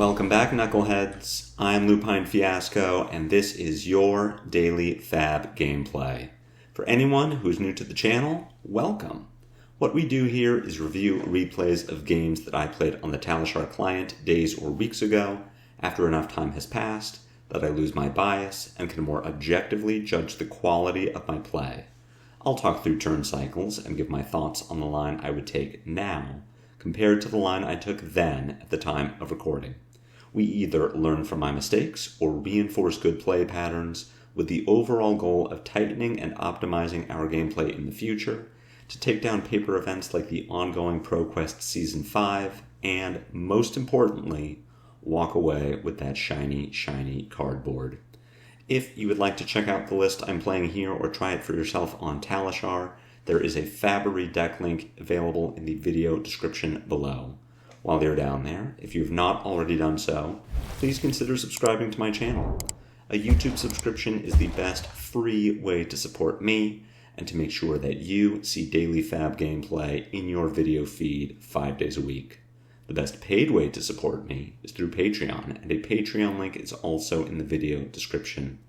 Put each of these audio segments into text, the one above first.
Welcome back, Knuckleheads. I'm Lupine Fiasco, and this is your daily FaB gameplay. For anyone who's new to the channel, welcome. What we do here is review replays of games that I played on the Talishar client days or weeks ago, after enough time has passed that I lose my bias and can more objectively judge the quality of my play. I'll talk through turn cycles and give my thoughts on the line I would take now, compared to the line I took then at the time of recording. We either learn from my mistakes or reinforce good play patterns with the overall goal of tightening and optimizing our gameplay in the future to take down paper events like the ongoing ProQuest Season 5 and, most importantly, walk away with that shiny cardboard. If you would like to check out the list I'm playing here or try it for yourself on Talishar, there is a FaB deck link available in the video description below. While they're down there, if you have not already done so, please consider subscribing to my channel. A YouTube subscription is the best free way to support me and to make sure that you see daily FaB gameplay in your video feed 5 days a week. The best paid way to support me is through Patreon, and a Patreon link is also in the video description.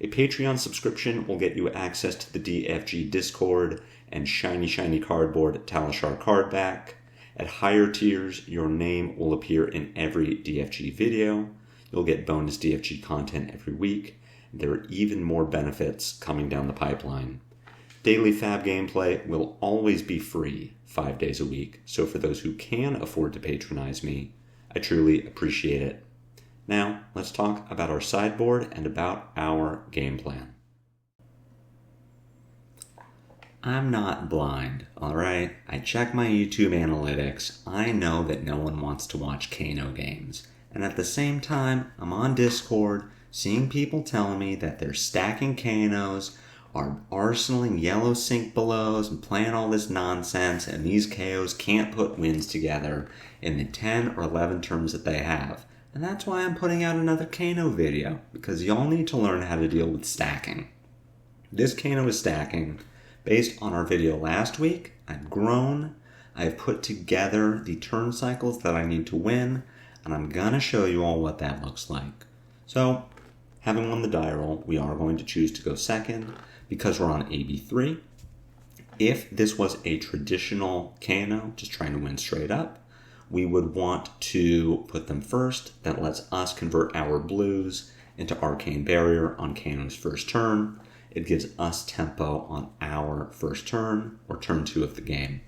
A Patreon subscription will get you access to the DFG Discord and shiny cardboard Talishar card back. At higher tiers, your name will appear in every DFG video. You'll get bonus DFG content every week. There are even more benefits coming down the pipeline. Daily FaB gameplay will always be free 5 days a week, so for those who can afford to patronize me, I truly appreciate it. Now, let's talk about our sideboard and about our game plan. I'm not blind, alright? I check my YouTube analytics. I know that no one wants to watch Kano games. And at the same time, I'm on Discord, seeing people telling me that they're stacking Kanos, are arsenaling yellow sync belows, and playing all this nonsense, and these KOs can't put wins together in the 10 or 11 turns that they have. And that's why I'm putting out another Kano video, because y'all need to learn how to deal with stacking. This Kano is stacking. Based on our video last week, I've grown, I've put together the turn cycles that I need to win, and I'm going to show you all what that looks like. So, having won the die roll, we are going to choose to go second because we're on AB3. If this was a traditional Kano, just trying to win straight up, we would want to put them first. That lets us convert our blues into Arcane Barrier on Kano's first turn. It gives us tempo on our first turn, or turn 2 of the game.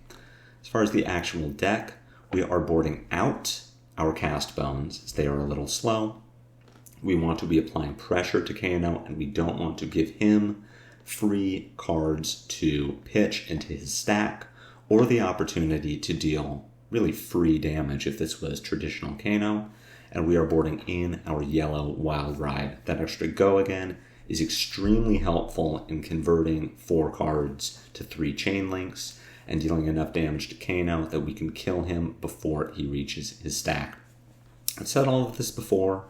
As far as the actual deck, we are boarding out our cast bones, as they are a little slow. We want to be applying pressure to Kano, and we don't want to give him free cards to pitch into his stack, or the opportunity to deal really free damage if this was traditional Kano. And we are boarding in our yellow Wild Ride. That extra go again is extremely helpful in converting 4 cards to 3 chain links and dealing enough damage to Kano that we can kill him before he reaches his stack. I've said all of this before.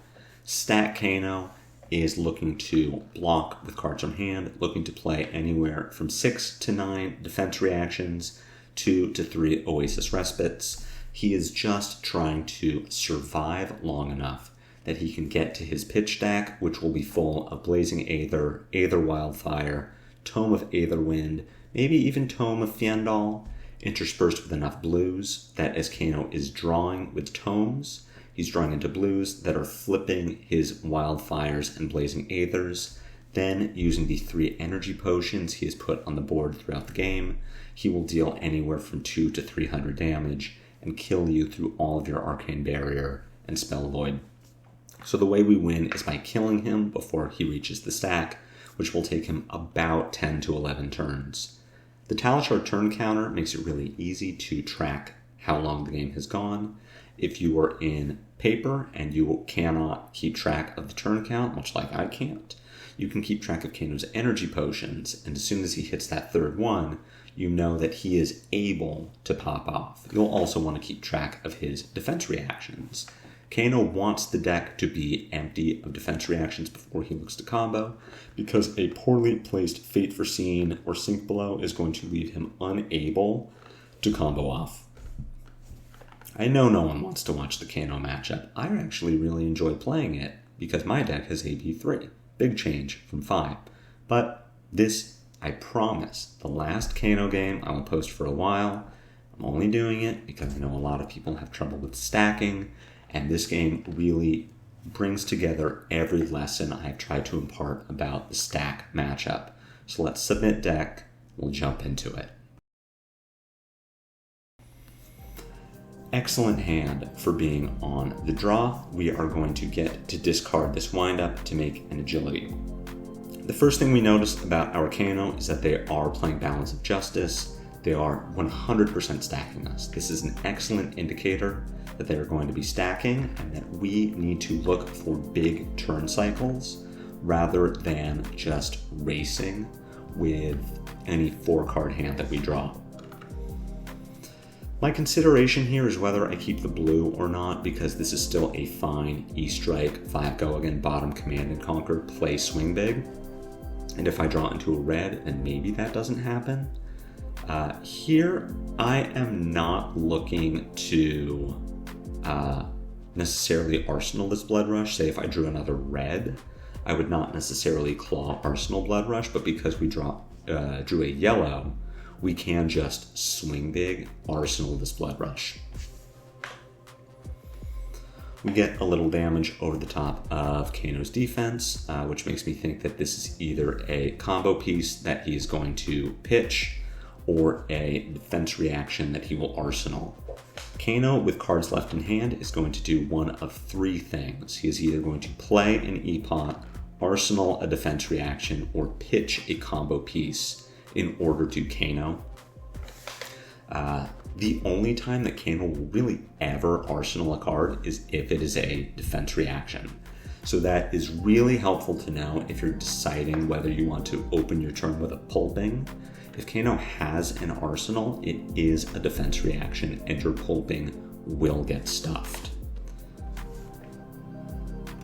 Stack Kano is looking to block with cards from hand, looking to play anywhere from 6 to 9 defense reactions, 2 to 3 Oasis Respites. He is just trying to survive long enough that he can get to his pitch stack, which will be full of Blazing Aether, Aether Wildfire, Tome of Aetherwind, maybe even Tome of Fiendal, interspersed with enough blues that as Kano is drawing with tomes, he's drawing into blues that are flipping his Wildfires and Blazing Aethers. Then, using the 3 energy potions he has put on the board throughout the game, he will deal anywhere from 200 to 300 damage and kill you through all of your Arcane Barrier and Spell Void. So the way we win is by killing him before he reaches the stack, which will take him about 10 to 11 turns. The Talishar turn counter makes it really easy to track how long the game has gone. If you are in paper and you cannot keep track of the turn count, much like I can't, you can keep track of Kano's energy potions, and as soon as he hits that third one, you know that he is able to pop off. You'll also want to keep track of his defense reactions. Kano wants the deck to be empty of defense reactions before he looks to combo, because a poorly placed Fate Foreseen or Sink Below is going to leave him unable to combo off. I know no one wants to watch the Kano matchup. I actually really enjoy playing it because my deck has AB3. Big change from FaB. But this, I promise, the last Kano game I will post for a while. I'm only doing it because I know a lot of people have trouble with stacking, and this game really brings together every lesson I've tried to impart about the stack matchup. So let's submit deck, we'll jump into it. Excellent hand for being on the draw. We are going to get to discard this windup to make an agility. The first thing we notice about our Kano is that they are playing Balance of Justice. They are 100% stacking us. This is an excellent indicator that they are going to be stacking and that we need to look for big turn cycles rather than just racing with any 4-card hand that we draw. My consideration here is whether I keep the blue or not, because this is still a fine E-Strike, 5 go again, bottom Command and Conquer, play swing big. And if I draw into a red, then maybe that doesn't happen. Here, I am not looking to necessarily Arsenal this Blood Rush. Say if I drew another red, I would not necessarily claw Arsenal Blood Rush, but because we drew a yellow, we can just swing big, Arsenal this Blood Rush. We get a little damage over the top of Kano's defense, which makes me think that this is either a combo piece that he is going to pitch or a defense reaction that he will Arsenal. Kano, with cards left in hand, is going to do one of 3 things. He is either going to play an E-Pot, Arsenal a defense reaction, or pitch a combo piece in order to Kano. The only time that Kano will really ever Arsenal a card is if it is a defense reaction. So that is really helpful to know if you're deciding whether you want to open your turn with a pulping. If Kano has an Arsenal, it is a defense reaction and your pulping will get stuffed.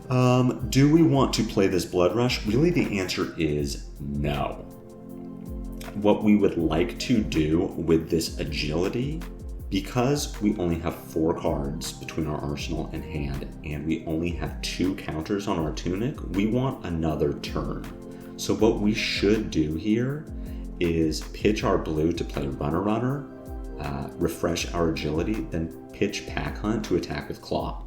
Do we want to play this Blood Rush? Really the answer is no. What we would like to do with this agility, because we only have 4 cards between our arsenal and hand, and we only have 2 counters on our tunic, we want another turn. So what we should do here is pitch our blue to play Runner, refresh our agility, then pitch Pack Hunt to attack with Claw.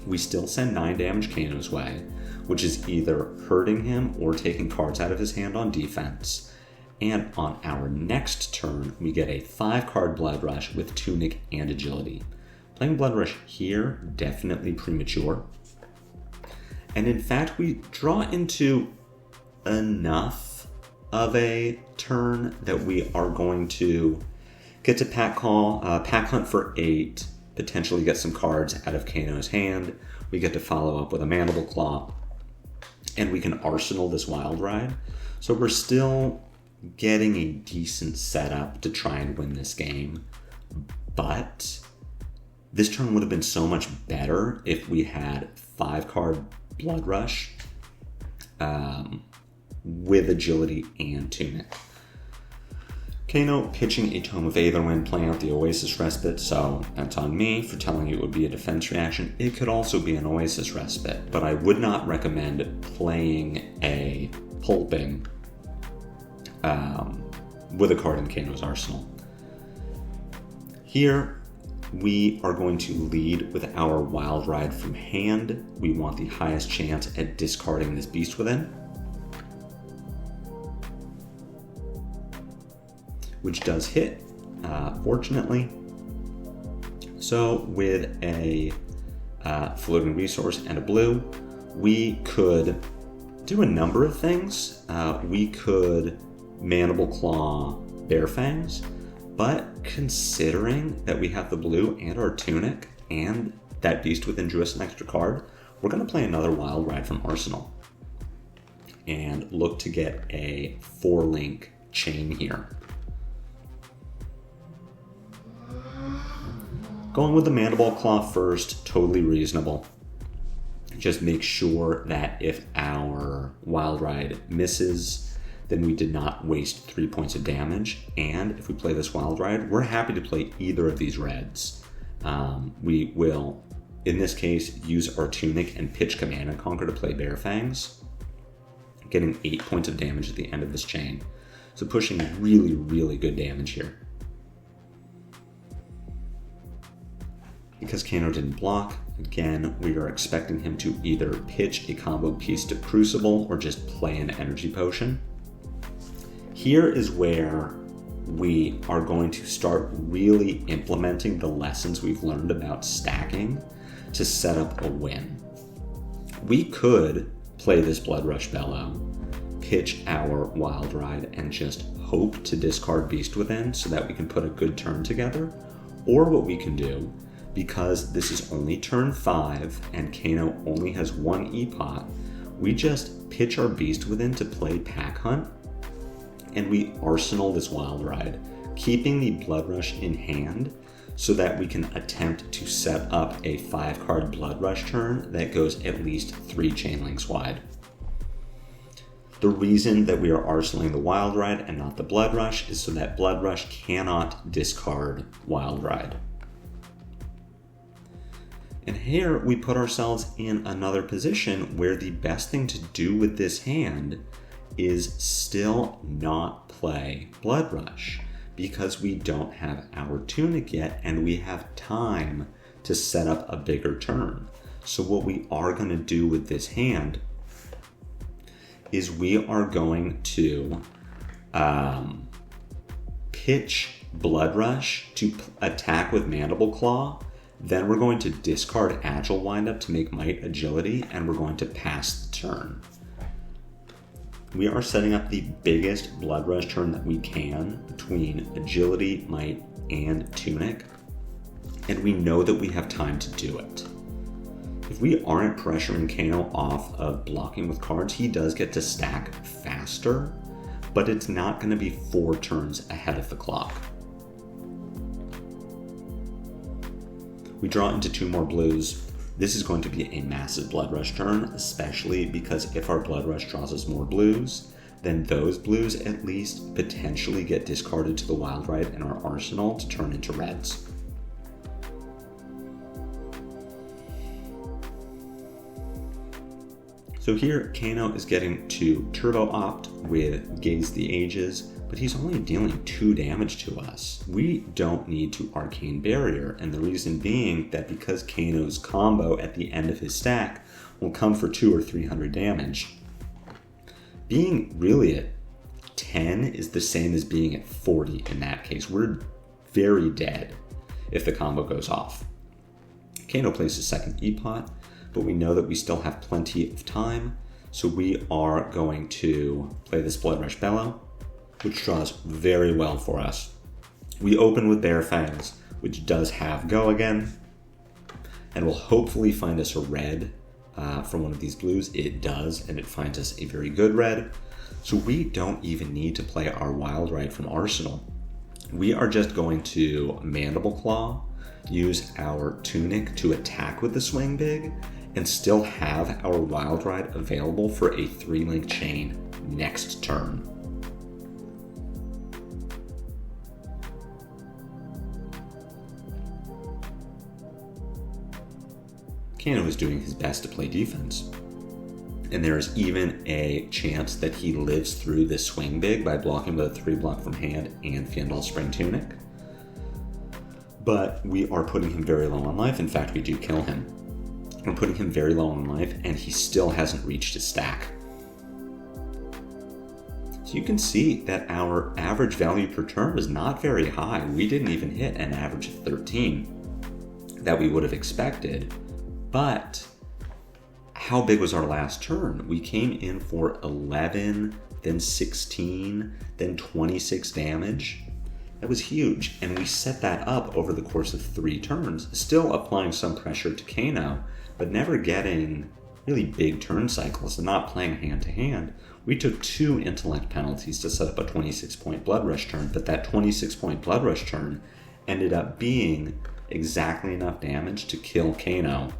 We still send 9 damage Kano's way, which is either hurting him or taking cards out of his hand on defense. And on our next turn, we get a 5-card Blood Rush with Tunic and Agility. Playing Blood Rush here, definitely premature. And in fact, we draw into enough of a turn that we are going to get to Pack Hunt for 8, potentially get some cards out of Kano's hand. We get to follow up with a Mandible Claw, and we can Arsenal this Wild Ride. So we're still getting a decent setup to try and win this game, but this turn would have been so much better if we had 5-card Blood Rush with Agility and Tunic. Kano pitching a Tome of Aetherwind, playing out the Oasis Respite, so that's on me for telling you it would be a defense reaction. It could also be an Oasis Respite, but I would not recommend playing a Pulping with a card in Kano's arsenal. Here, we are going to lead with our Wild Ride from hand. We want the highest chance at discarding this Beast Within, which does hit, fortunately. So with a floating resource and a blue, we could do a number of things. We could Mandible Claw Bear Fangs, but considering that we have the blue and our Tunic and that Beast Within drew us an extra card, we're going to play another Wild Ride from Arsenal and look to get a 4-link chain here. Going with the Mandible Claw first, totally reasonable. Just make sure that if our Wild Ride misses, then we did not waste 3 points of damage. And if we play this Wild Ride, we're happy to play either of these reds. we will, in this case, use our Tunic and pitch Command and Conquer to play Bare Fangs, getting 8 points of damage at the end of this chain. So pushing really, really good damage here. Because Kano didn't block, again, we are expecting him to either pitch a combo piece to Crucible or just play an energy potion. Here is where we are going to start really implementing the lessons we've learned about stacking to set up a win. We could play this Blood Rush Bellow, pitch our Wild Ride, and just hope to discard Beast Within so that we can put a good turn together. Or what we can do, because this is only turn 5 and Kano only has 1 E-Pot, we just pitch our Beast Within to play Pack Hunt, and we arsenal this Wild Ride, keeping the Blood Rush in hand so that we can attempt to set up a 5-card Blood Rush turn that goes at least 3 chain links wide. The reason that we are arsenaling the Wild Ride and not the Blood Rush is so that Blood Rush cannot discard Wild Ride. And here we put ourselves in another position where the best thing to do with this hand is still not play Blood Rush, because we don't have our Tunic yet and we have time to set up a bigger turn. So what we are going to do with this hand is we are going to pitch Blood Rush to attack with Mandible Claw. Then we're going to discard Agile Windup to make Might Agility, and we're going to pass the turn. We are setting up the biggest Blood Rush turn that we can between Agility, Might, and Tunic, and we know that we have time to do it. If we aren't pressuring Kano off of blocking with cards, he does get to stack faster, but it's not going to be 4 turns ahead of the clock. We draw into 2 more blues. This is going to be a massive Blood Rush turn, especially because if our Blood Rush draws us more blues, then those blues at least potentially get discarded to the Wild Ride in our arsenal to turn into reds. So here, Kano is getting to Turbo Opt with Gaze the Ages, but he's only dealing 2 damage to us. We don't need to Arcane Barrier, and the reason being that because Kano's combo at the end of his stack will come for 200 or 300 damage, being really at 10 is the same as being at 40 in that case. We're very dead if the combo goes off. Kano plays his second E-Pot, but we know that we still have plenty of time, so we are going to play this Blood Rush Bellow, which draws very well for us. We open with Bare Fangs, which does have Go again, and will hopefully find us a red from one of these blues. It does, and it finds us a very good red, so we don't even need to play our Wild Ride from Arsenal. We are just going to Mandible Claw, use our Tunic to attack with the Swing Big, and still have our Wild Ride available for a 3-link chain next turn. Kano is doing his best to play defense, and there is even a chance that he lives through this Swing Big by blocking with a 3-block from hand and Fyendal Spring Tunic. But we are putting him very low on life. In fact, we do kill him. We're putting him very low on life, and he still hasn't reached his stack. So you can see that our average value per turn was not very high. We didn't even hit an average of 13 that we would have expected. But how big was our last turn? We came in for 11, then 16, then 26 damage. That was huge, and we set that up over the course of 3 turns, still applying some pressure to Kano, but never getting really big turn cycles and not playing hand to hand. We took 2 intellect penalties to set up a 26-point Blood Rush turn, but that 26-point Blood Rush turn ended up being exactly enough damage to kill Kano.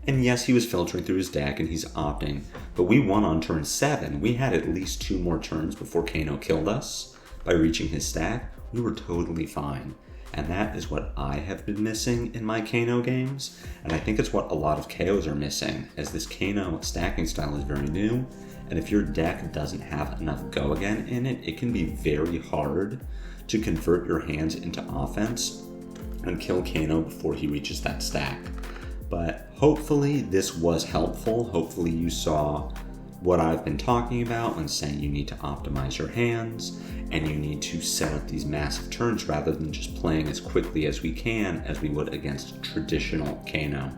And yes, he was filtering through his deck and he's opting, but we won on turn 7. We had at least 2 more turns before Kano killed us by reaching his stack. We were totally fine. And that is what I have been missing in my Kano games, and I think it's what a lot of KOs are missing, as this Kano stacking style is very new, and if your deck doesn't have enough go again in it, it can be very hard to convert your hands into offense and kill Kano before he reaches that stack. But hopefully this was helpful. Hopefully you saw what I've been talking about when saying you need to optimize your hands and you need to set up these massive turns rather than just playing as quickly as we can as we would against traditional Kano.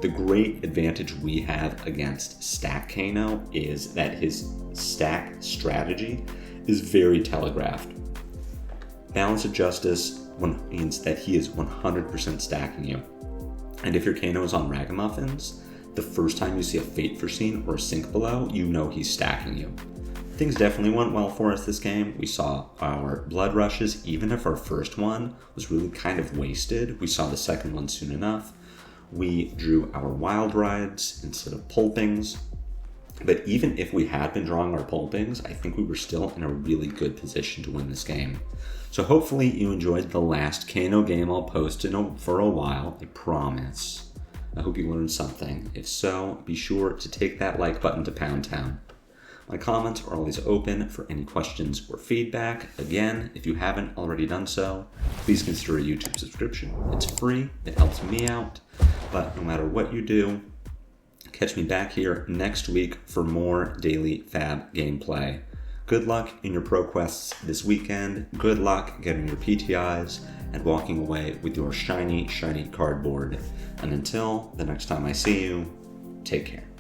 The great advantage we have against stack Kano is that his stack strategy is very telegraphed. Balance of justice means that he is 100% stacking you. And if your Kano is on Ragamuffins, the first time you see a Fate Foreseen or a Sink Below, you know he's stacking you. Things definitely went well for us this game. We saw our blood rushes, even if our first one was really kind of wasted. We saw the second one soon enough. We drew our wild rides instead of pulpings. But even if we had been drawing our pulpings, I think we were still in a really good position to win this game. So hopefully you enjoyed the last Kano game I'll post for a while, I promise. I hope you learned something. If so, be sure to take that like button to Pound Town. My comments are always open for any questions or feedback. Again, if you haven't already done so, please consider a YouTube subscription. It's free, it helps me out, but no matter what you do, catch me back here next week for more daily FaB gameplay. Good luck in your pro quests this weekend. Good luck getting your PTIs and walking away with your shiny, shiny cardboard. And until the next time I see you, take care.